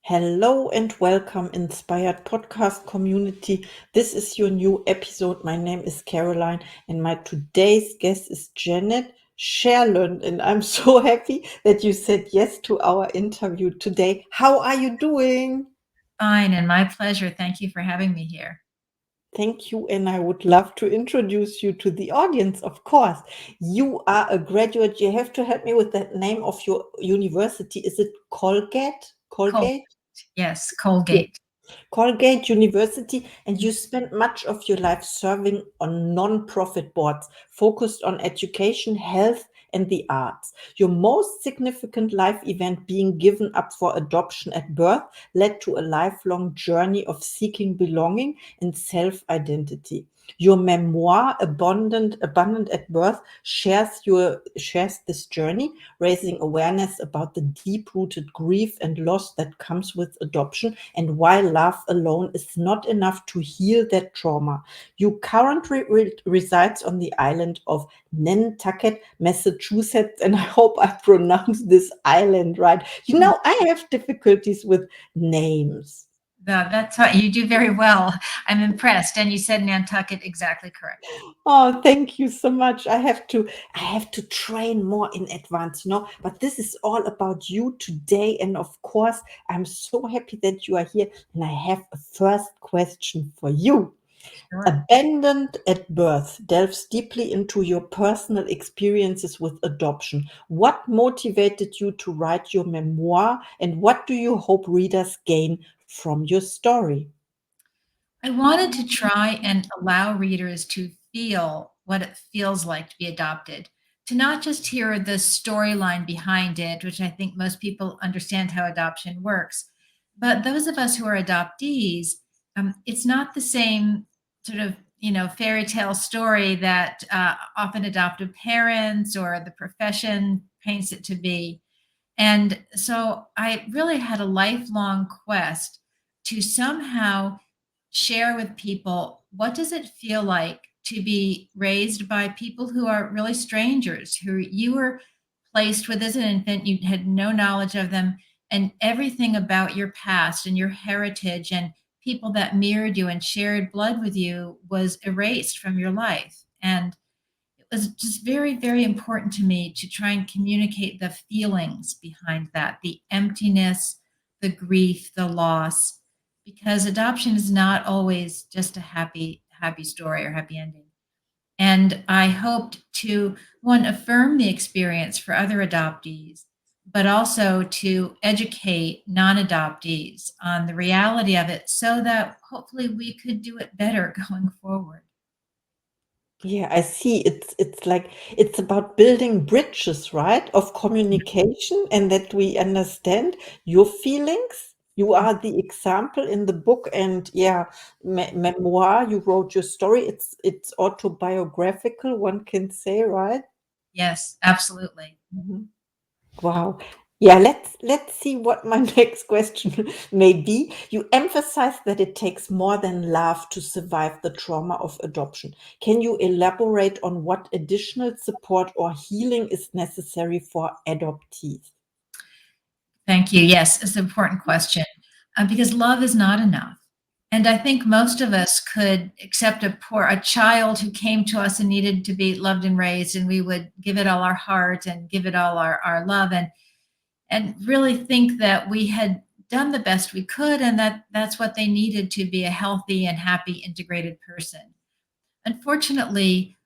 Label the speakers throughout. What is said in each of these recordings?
Speaker 1: Hello and welcome, Inspired Podcast community. This is your new episode. My name is Caroline, and my today's guest is Janet Sherlund. And I'm so happy that you said yes to our interview today. How are you doing?
Speaker 2: Fine, and my pleasure. Thank you for having me here.
Speaker 1: Thank you, and I would love to introduce you to the audience, of course. You are a graduate. You have to help me with that name of your university. Is it Colgate?
Speaker 2: Colgate.
Speaker 1: Colgate?
Speaker 2: Yes, Colgate.
Speaker 1: Colgate University, and you spent much of your life serving on non-profit boards focused on education, health, and the arts. Your most significant life event, being given up for adoption at birth, led to a lifelong journey of seeking belonging and self-identity. Your memoir, Abundant at Birth, shares this journey, raising awareness about the deep-rooted grief and loss that comes with adoption and why love alone is not enough to heal that trauma. You currently resides on the island of Nantucket, Massachusetts, and I hope I pronounced this island right. You know, I have difficulties with names.
Speaker 2: That's how you do very well. I'm impressed. And you said Nantucket exactly correct.
Speaker 1: Oh, thank you so much. I have to train more in advance, but this is all about you today. And of course, I'm so happy that you are here. And I have a first question for you.
Speaker 2: Sure.
Speaker 1: Abandoned at Birth delves deeply into your personal experiences with adoption. What motivated you to write your memoir, and what do you hope readers gain from your story?
Speaker 2: I wanted to try and allow readers to feel what it feels like to be adopted, to not just hear the storyline behind it, which I think most people understand how adoption works, but those of us who are adoptees, it's not the same sort of fairy tale story that often adoptive parents or the profession paints it to be. And so I really had a lifelong quest to somehow share with people, what does it feel like to be raised by people who are really strangers, who you were placed with as an infant, you had no knowledge of them, and everything about your past and your heritage and people that mirrored you and shared blood with you was erased from your life. And it was just very, very important to me to try and communicate the feelings behind that, the emptiness, the grief, the loss, because adoption is not always just a happy story or happy ending. And I hoped to, one, affirm the experience for other adoptees, but also to educate non adoptees on the reality of it so that hopefully we could do it better going forward.
Speaker 1: Yeah, I see. It's like it's about building bridges, right? Of communication, and that we understand your feelings. You are the example in the book, and yeah, memoir. You wrote your story. It's autobiographical, one can say, right?
Speaker 2: Yes, absolutely.
Speaker 1: Mhm. Wow. Yeah, let's see what my next question may be. You emphasize that it takes more than love to survive the trauma of adoption. Can you elaborate on what additional support or healing is necessary for adoptees?
Speaker 2: Thank you. Yes, it's an important question because love is not enough. And I think most of us could accept a child who came to us and needed to be loved and raised, and we would give it all our heart and give it all our love, and really think that we had done the best we could, and that that's what they needed to be a healthy and happy integrated person. Unfortunately,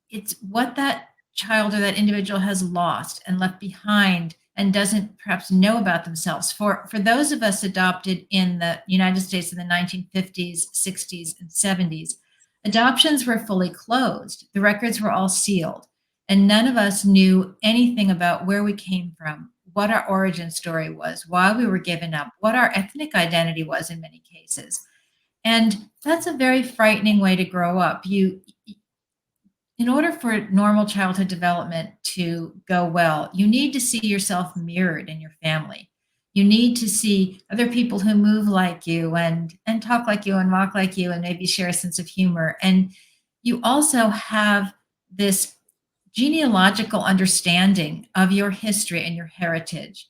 Speaker 2: it's what that child or that individual has lost and left behind and doesn't perhaps know about themselves. For those of us adopted in the United States in the 1950s, 60s, and 70s, adoptions were fully closed. The records were all sealed, and none of us knew anything about where we came from, what our origin story was, why we were given up, what our ethnic identity was in many cases. And that's a very frightening way to grow up. In order for normal childhood development to go well, you need to see yourself mirrored in your family. You need to see other people who move like you and talk like you and walk like you and maybe share a sense of humor. And you also have this genealogical understanding of your history and your heritage.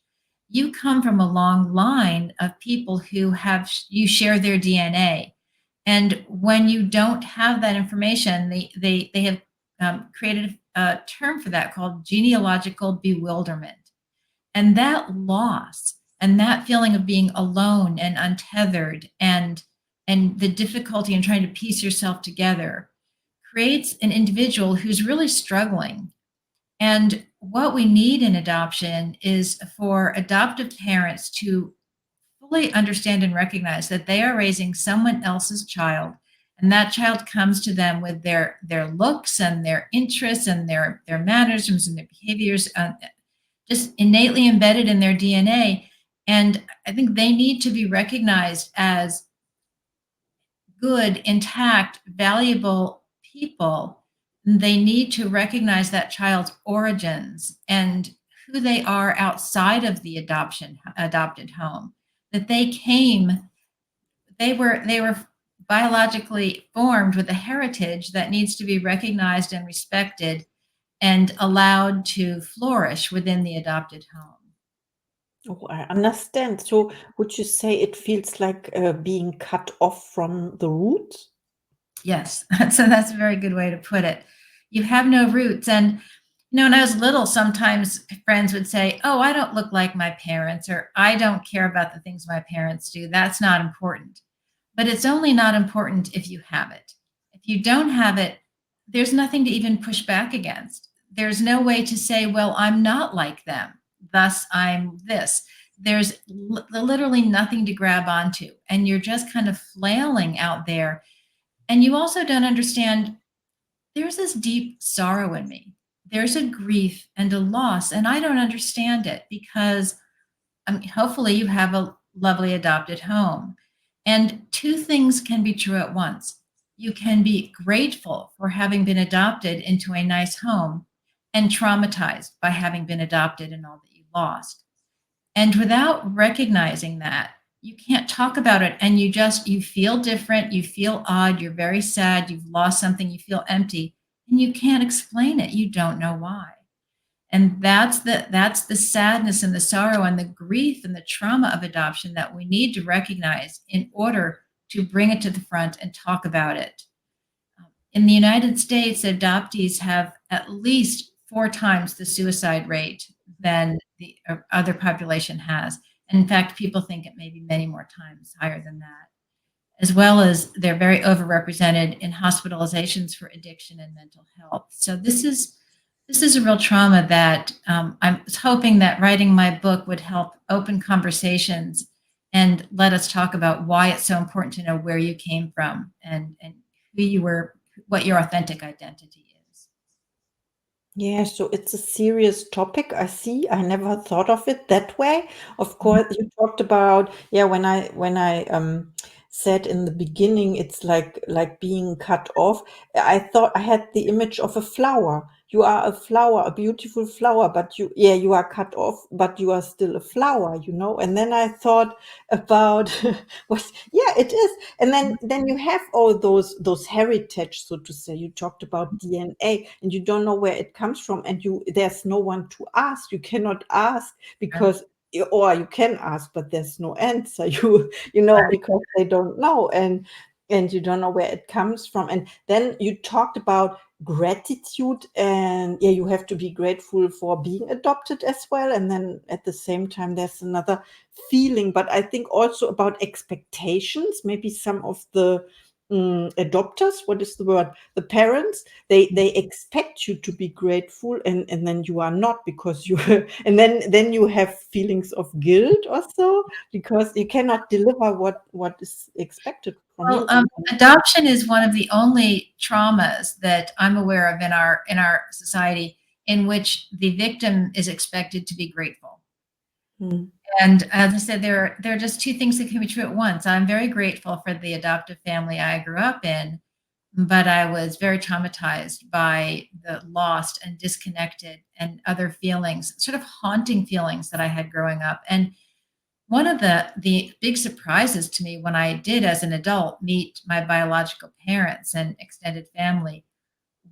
Speaker 2: you come from a long line of people who have you share their DNA. And when you don't have that information, they have created a term for that called genealogical bewilderment. And that loss and that feeling of being alone and untethered and the difficulty in trying to piece yourself together creates an individual who's really struggling. And what we need in adoption is for adoptive parents to fully understand and recognize that they are raising someone else's child, and that child comes to them with their looks and their interests and their mannerisms and their behaviors, just innately embedded in their DNA. And I think they need to be recognized as good, intact, valuable people. They need to recognize that child's origins and who they are outside of the adopted home. That they were biologically formed with a heritage that needs to be recognized and respected and allowed to flourish within the adopted home.
Speaker 1: Oh, I understand. So would you say it feels like being cut off from the roots?
Speaker 2: Yes, that's a very good way to put it. You have no roots. And, when I was little, sometimes friends would say, "Oh, I don't look like my parents," or "I don't care about the things my parents do. That's not important." But it's only not important if you have it. If you don't have it, there's nothing to even push back against. There's no way to say, "Well, I'm not like them, thus I'm this." There's literally nothing to grab onto. And you're just kind of flailing out there, and you also don't understand there's this deep sorrow in me. There's a grief and a loss, and I don't understand it because hopefully you have a lovely adopted home. And two things can be true at once. You can be grateful for having been adopted into a nice home and traumatized by having been adopted and all that you lost. And without recognizing that, you can't talk about it, and you feel different, you feel odd, you're very sad, you've lost something, you feel empty, and you can't explain it. You don't know why. And that's the sadness and the sorrow and the grief and the trauma of adoption that we need to recognize in order to bring it to the front and talk about it. In the United States, adoptees have at least 4 times the suicide rate than the other population has. And in fact, people think it may be many more times higher than that, as well as they're very overrepresented in hospitalizations for addiction and mental health. So this is a real trauma that I was hoping that writing my book would help open conversations and let us talk about why it's so important to know where you came from and who you were, what your authentic identity is.
Speaker 1: Yeah, so it's a serious topic. I see. I never thought of it that way. Of
Speaker 2: Mhm.
Speaker 1: course, you talked about, yeah, when I said in the beginning it's like being cut off, I thought I had the image of a flower. You are a flower, a beautiful flower, but you are cut off, but you are still a flower, you know? And then I thought about what, yeah, it is. And then you have all those heritage, so to say. You talked about DNA, and you don't know where it comes from, and there's no one to ask. You cannot ask
Speaker 2: Right.
Speaker 1: because, or you can ask, but there's no answer. Because they don't know, and you don't know where it comes from. And then you talked about gratitude, and yeah, you have to be grateful for being adopted as well. And then at the same time, there's another feeling, but I think also about expectations. Maybe some of the adopters, what is the word? The parents, they expect you to be grateful, and then you are not because you and then you have feelings of guilt also because you cannot deliver what is expected from
Speaker 2: Well,
Speaker 1: you sometimes.
Speaker 2: adoption is one of the only traumas that I'm aware of in our society in which the victim is expected to be grateful.
Speaker 1: Mm.
Speaker 2: And as I said, there are just two things that can be true at once. I'm very grateful for the adoptive family I grew up in, but I was very traumatized by the lost and disconnected and other feelings, sort of haunting feelings that I had growing up. And one of the big surprises to me when I did, as an adult, meet my biological parents and extended family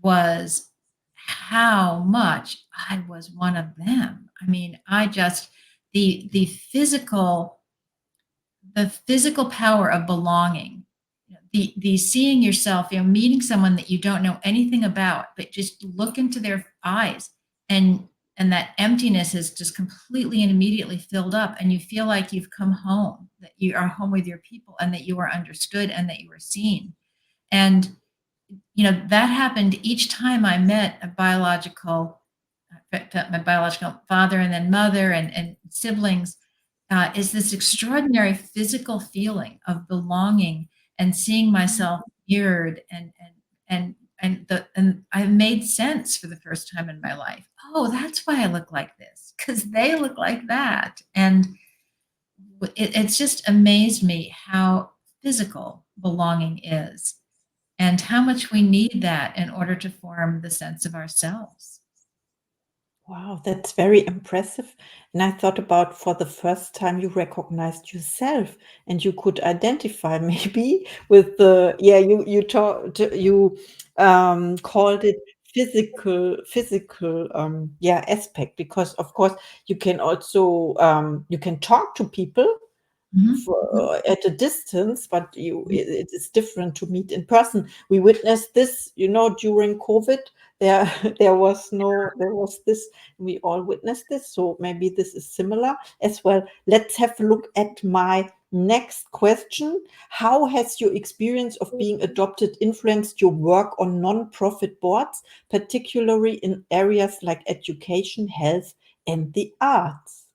Speaker 2: was how much I was one of them. I mean, I just the physical power of belonging, the seeing yourself, meeting someone that you don't know anything about, but just look into their eyes, and that emptiness is just completely and immediately filled up, and you feel like you've come home, that you are home with your people, and that you are understood, and that you are seen. And that happened each time I met my biological father and then mother and siblings, is this extraordinary physical feeling of belonging and seeing myself mirrored, and I made sense for the first time in my life. Oh, that's why I look like this, because they look like that. And it's just amazed me how physical belonging is, and how much we need that in order to form the sense of ourselves.
Speaker 1: Wow, that's very impressive. And I thought about for the first time you recognized yourself and you could identify maybe with the, yeah, you talked, you called it physical yeah, aspect, because of course you can also you can talk to people
Speaker 2: Mhm, mhm,
Speaker 1: for at a distance, but
Speaker 2: mhm,
Speaker 1: it is different to meet in person. We witnessed this, during COVID. There, there was this. We all witnessed this, so maybe this is similar as well. Let's have a look at my next question. How has your experience of being adopted influenced your work on non-profit boards, particularly in areas like education, health, and the arts?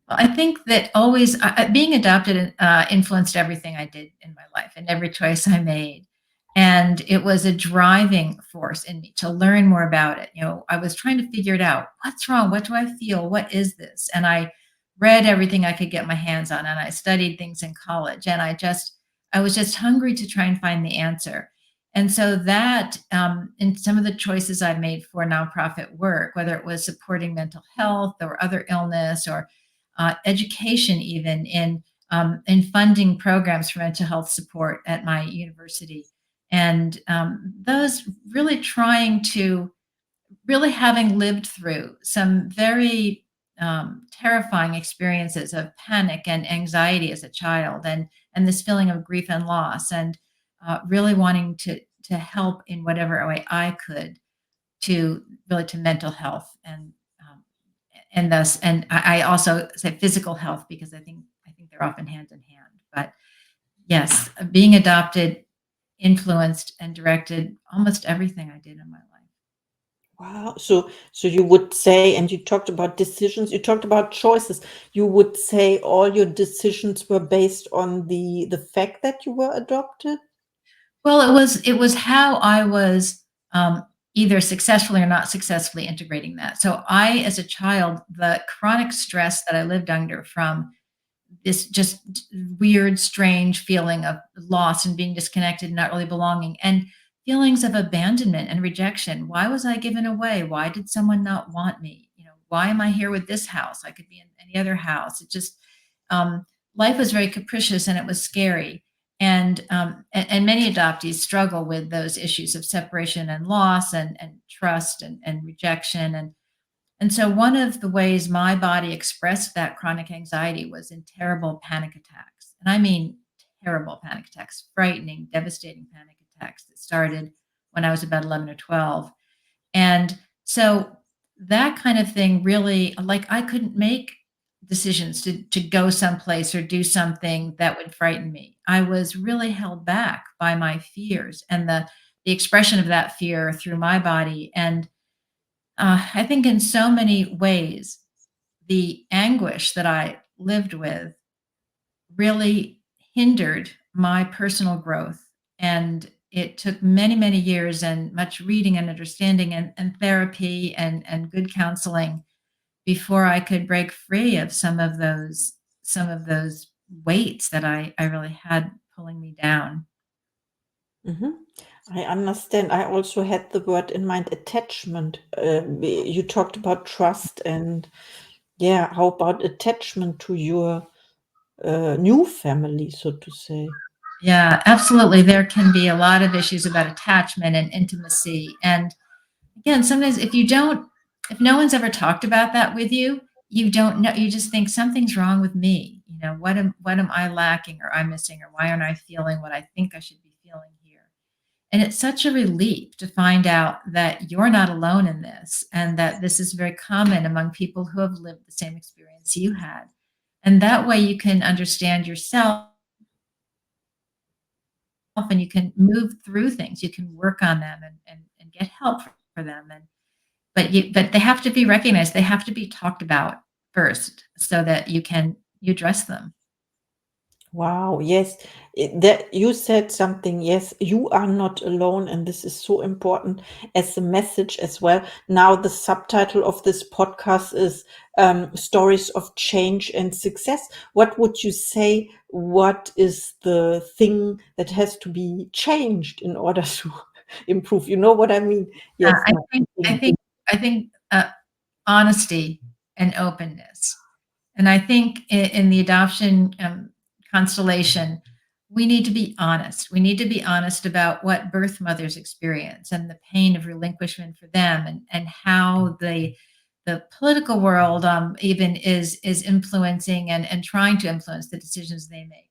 Speaker 2: Well, I think that always being adopted influenced everything I did in my life and every choice I made. And it was a driving force in me to learn more about it. I was trying to figure it out. What's wrong? What do I feel? What is this? And I read everything I could get my hands on, and I studied things in college. And I was just hungry to try and find the answer. And so that, in some of the choices I've made for nonprofit work, whether it was supporting mental health or other illness, or education, even in funding programs for mental health support at my university, and those really trying to really having lived through some very terrifying experiences of panic and anxiety as a child, and this feeling of grief and loss, and really wanting to help in whatever way I could to really to mental health, and thus, and I also say physical health, because I think they're often hand in hand. But yes, being adopted influenced and directed almost everything I did in my life.
Speaker 1: Wow. So you would say, and you talked about decisions, you talked about choices. You would say all your decisions were based on the fact that you were adopted?
Speaker 2: Well, it was how I was, either successfully or not successfully integrating that. So I, as a child, the chronic stress that I lived under from this just weird, strange feeling of loss and being disconnected, not really belonging, and feelings of abandonment and rejection. Why was I given away? Why did someone not want me? Why am I here with this house? I could be in any other house. It just, um, life was very capricious, and it was scary. And many adoptees struggle with those issues of separation and loss, and trust, and rejection, and so one of the ways my body expressed that chronic anxiety was in terrible panic attacks. And I mean terrible panic attacks, frightening, devastating panic attacks that started when I was about 11 or 12. And so that kind of thing really, like, I couldn't make decisions to go someplace or do something that would frighten me. I was really held back by my fears and the expression of that fear through my body. And I think in so many ways, the anguish that I lived with really hindered my personal growth. And it took many, many years and much reading and understanding, and therapy, and good counseling before I could break free of some of those weights that I really had pulling me down.
Speaker 1: Mhm. I understand. I also had the word in mind, attachment. You talked about trust, and yeah, how about attachment to your new family, so to say?
Speaker 2: Yeah, absolutely. There can be a lot of issues about attachment and intimacy. And again, sometimes if no one's ever talked about that with you, you don't know, you just think something's wrong with me. What am I lacking or I'm missing, or why aren't I feeling what I think I should be feeling here? And it's such a relief to find out that you're not alone in this, and that this is very common among people who have lived the same experience you had. And that way you can understand yourself, and you can move through things. You can work on them, and get help for them. But they have to be recognized. They have to be talked about first so that you address them.
Speaker 1: Wow, yes. That you said something. Yes, you are not alone, and this is so important as a message as well. Now, the subtitle of this podcast is Stories of Change and Success. What would you say? What is the thing that has to be changed in order to improve? You know what I mean?
Speaker 2: Yeah,
Speaker 1: Yes.
Speaker 2: I think I think I think, honesty and openness. And I think in the adoption, constellation, we need to be honest. We need to be honest about what birth mothers experience and the pain of relinquishment for them, and how the political world, even is influencing and trying to influence the decisions they make.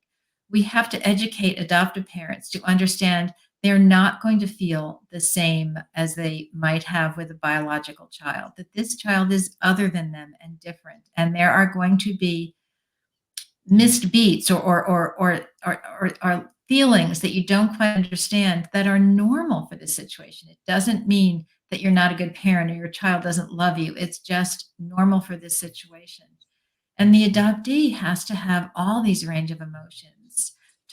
Speaker 2: We have to educate adoptive parents to understand they're not going to feel the same as they might have with a biological child, that this child is other than them and different. And there are going to be missed beats, or feelings that you don't quite understand, that are normal for this situation. It doesn't mean that you're not a good parent or your child doesn't love you. It's just normal for this situation. And the adoptee has to have all these range of emotions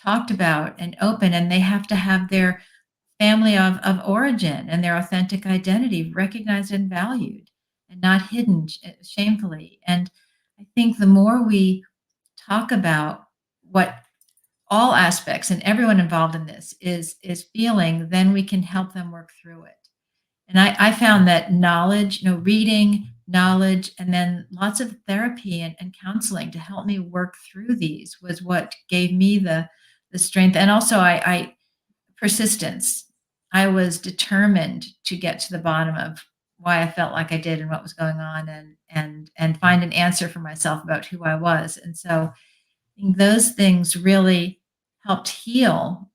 Speaker 2: talked about and open, and they have to have their family of origin and their authentic identity recognized and valued, and not hidden shamefully. And I think the more we talk about what all aspects and everyone involved in this is feeling, then we can help them work through it. And I found that knowledge, reading, knowledge, and then lots of therapy and counseling to help me work through these was what gave me the strength. And also I persistence. I was determined to get to the bottom of why I felt like I did and what was going on, and find an answer for myself about who I was. And so I think those things really helped heal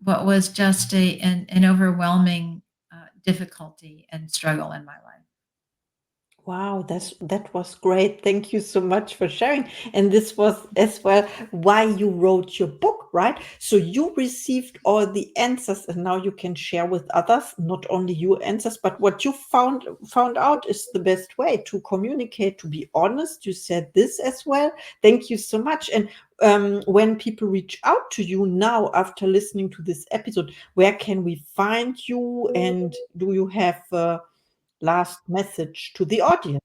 Speaker 2: what was just an overwhelming difficulty and struggle in my life.
Speaker 1: Wow, that was great. Thank you so much for sharing. And this was as well why you wrote your book, right? So you received all the answers, and now you can share with others not only your answers, but what you found out is the best way to communicate, to be honest. You said this as well. Thank you so much. And when people reach out to you now after listening to this episode, where can we find you? And do you have last message to the audience?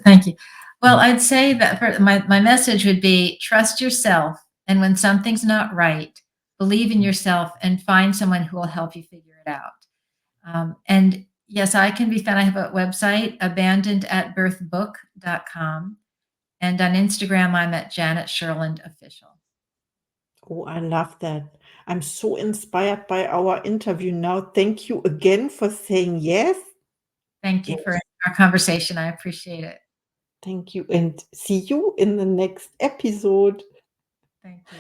Speaker 2: Thank you. Well, I'd say that my message would be trust yourself. And when something's not right, believe in yourself and find someone who will help you figure it out. And yes, I can be found. I have a website, abandoned@birthbook.com. And on Instagram, I'm at Janet Sherlund Official.
Speaker 1: Oh, I love that. I'm so inspired by our interview now. Thank you again for saying yes.
Speaker 2: Thank you
Speaker 1: And
Speaker 2: for our conversation. I appreciate it.
Speaker 1: thank you. And see you in the next episode.
Speaker 2: Thank you.